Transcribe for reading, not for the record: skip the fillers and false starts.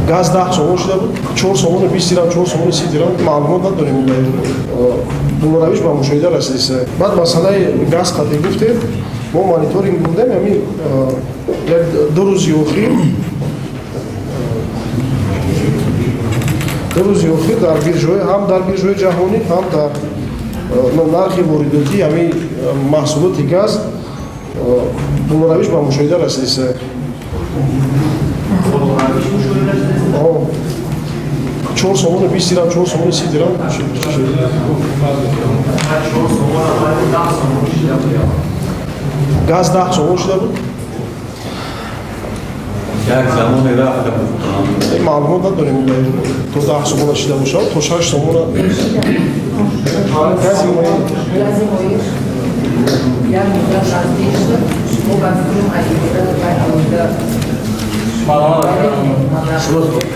газ 10 сомон шуда буд, 4 сомони 20 дирам, 4 сомони 30 дирам маълумот надорем. Пулоравиш ба мушоҳида расидиса. Баъд масъалаи газ қатъӣ гуфтед, мо мониторинг бурдем, ҳамин як 2 рӯзи охир 2 рӯзи охир дар биржаҳои ҳам дар биржаҳои ҷаҳонӣ, ҳам дар нархи воридотии ҳамин маҳсулоти газ пулоравиш ба мушоҳида расидиса. 4 сомони 20 дирам, 4 сомони 30 дирам. Газ 10 сомон шуда буд. Як замоне рафта буд. Маълумот надорем, то 10 сомона шуда бошад, то 6 сомона. Гази мои. Я не знаю, что здесь,